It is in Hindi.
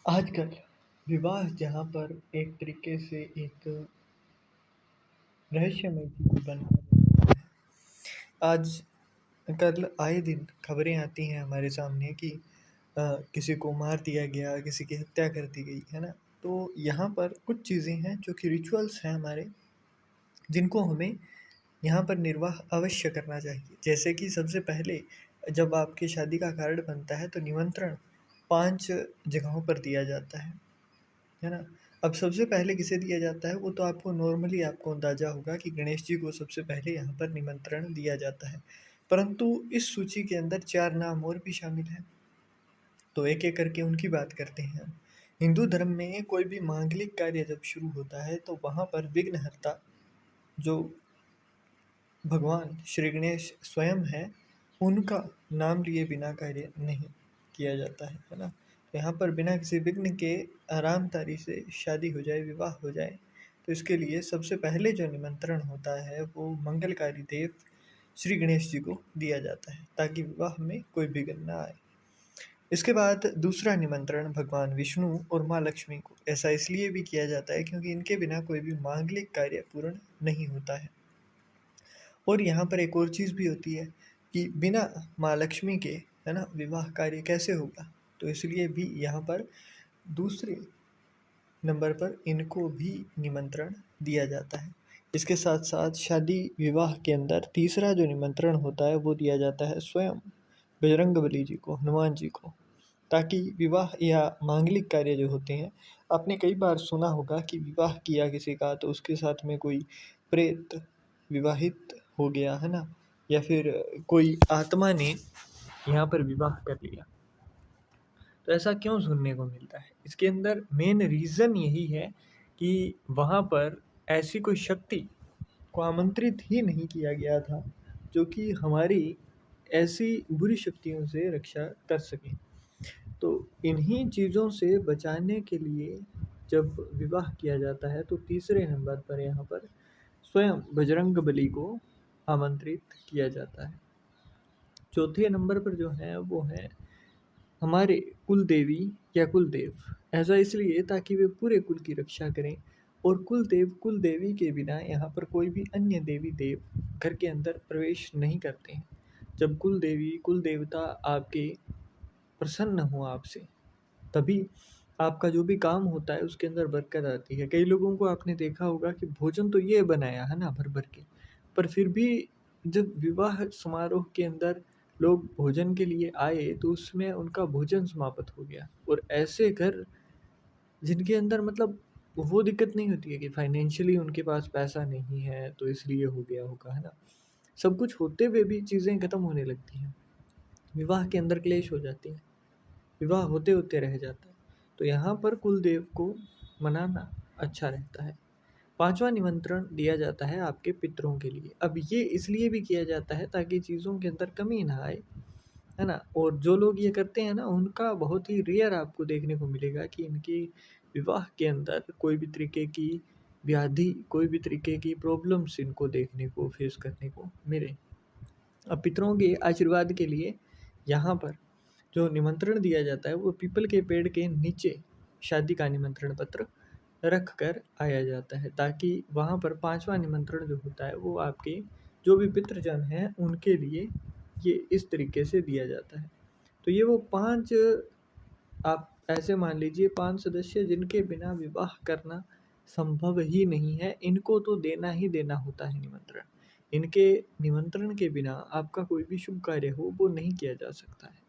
आजकल विवाह जहाँ पर एक तरीके से एक रहस्यमय चीज़ बन गया है। आज कल आए दिन खबरें आती हैं हमारे सामने कि किसी को मार दिया गया, किसी की हत्या कर दी गई, है ना? तो यहाँ पर कुछ चीज़ें हैं जो कि रिचुअल्स हैं हमारे, जिनको हमें यहाँ पर निर्वाह अवश्य करना चाहिए। जैसे कि सबसे पहले जब आपकी शादी का कार्ड बनता है तो निमंत्रण 5 जगहों पर दिया जाता है ना? अब सबसे पहले किसे दिया जाता है वो तो आपको नॉर्मली आपको अंदाज़ा होगा कि गणेश जी को सबसे पहले यहाँ पर निमंत्रण दिया जाता है। परंतु इस सूची के अंदर 4 नाम और भी शामिल हैं, तो एक-एक करके उनकी बात करते हैं हम। हिंदू धर्म में कोई भी मांगलिक कार्य जब शुरू होता है तो वहाँ पर विघ्नहर्ता जो भगवान श्री गणेश स्वयं हैं, उनका नाम लिए बिना कार्य नहीं किया जाता है ना? तो यहाँ पर बिना किसी विघ्न के आरामदारी से शादी हो जाए, विवाह हो जाए, तो इसके लिए सबसे पहले जो निमंत्रण होता है वो मंगलकारी देव श्री गणेश जी को दिया जाता है, ताकि विवाह में कोई विघ्न ना आए। इसके बाद दूसरा निमंत्रण भगवान विष्णु और माँ लक्ष्मी को, ऐसा इसलिए भी किया जाता है क्योंकि इनके बिना कोई भी मांगलिक कार्य पूर्ण नहीं होता है। और यहाँ पर एक और चीज़ भी होती है कि बिना माँ लक्ष्मी के, है ना, विवाह कार्य कैसे होगा? तो इसलिए भी यहाँ पर दूसरे नंबर पर इनको भी निमंत्रण दिया जाता है। इसके साथ साथ शादी विवाह के अंदर तीसरा जो निमंत्रण होता है वो दिया जाता है स्वयं बजरंगबली जी को, हनुमान जी को, ताकि विवाह या मांगलिक कार्य जो होते हैं, आपने कई बार सुना होगा कि विवाह किया किसी का तो उसके साथ में कोई प्रेत विवाहित हो गया, है ना? या फिर कोई आत्मा ने यहाँ पर विवाह कर लिया। तो ऐसा क्यों सुनने को मिलता है? इसके अंदर मेन रीज़न यही है कि वहाँ पर ऐसी कोई शक्ति को आमंत्रित ही नहीं किया गया था, जो कि हमारी ऐसी बुरी शक्तियों से रक्षा कर सके। तो इन्हीं चीज़ों से बचाने के लिए जब विवाह किया जाता है तो तीसरे नंबर पर यहाँ पर स्वयं बजरंगबली को आमंत्रित किया जाता है। चौथे नंबर पर जो है वो है हमारे कुल देवी या कुल देव। ऐसा इसलिए ताकि वे पूरे कुल की रक्षा करें, और कुल देव कुल देवी के बिना यहाँ पर कोई भी अन्य देवी देव घर के अंदर प्रवेश नहीं करते हैं। जब कुल देवी कुल देवता आपके प्रसन्न हो आपसे, तभी आपका जो भी काम होता है उसके अंदर बरकत आती है। कई लोगों को आपने देखा होगा कि भोजन तो ये बनाया है ना भर-भर के, पर फिर भी जब विवाह समारोह के अंदर लोग भोजन के लिए आए तो उसमें उनका भोजन समाप्त हो गया। और ऐसे घर जिनके अंदर मतलब वो दिक्कत नहीं होती है कि फाइनेंशियली उनके पास पैसा नहीं है तो इसलिए हो गया होगा, है ना? सब कुछ होते हुए भी चीज़ें खत्म होने लगती हैं। विवाह के अंदर क्लेश हो जाती है, विवाह होते-होते रह जाता है। तो यहाँ पर कुलदेव को मनाना अच्छा रहता है। 5वां निमंत्रण दिया जाता है आपके पितरों के लिए। अब ये इसलिए भी किया जाता है ताकि चीज़ों के अंदर कमी ना आए, है ना? और जो लोग ये करते हैं ना, उनका बहुत ही रेयर आपको देखने को मिलेगा कि इनकी विवाह के अंदर कोई भी तरीके की व्याधि, कोई भी तरीके की प्रॉब्लम्स इनको देखने को, फेस करने को मिले। अब पितरों के आशीर्वाद के लिए यहाँ पर जो निमंत्रण दिया जाता है वो पीपल के पेड़ के नीचे शादी का निमंत्रण पत्र रख कर आया जाता है, ताकि वहाँ पर 5वां निमंत्रण जो होता है वो आपके जो भी पितृजन हैं उनके लिए ये इस तरीके से दिया जाता है। तो ये वो 5, आप ऐसे मान लीजिए 5 सदस्य जिनके बिना विवाह करना संभव ही नहीं है, इनको तो देना ही देना होता है निमंत्रण। इनके निमंत्रण के बिना आपका कोई भी शुभ कार्य हो वो नहीं किया जा सकता है।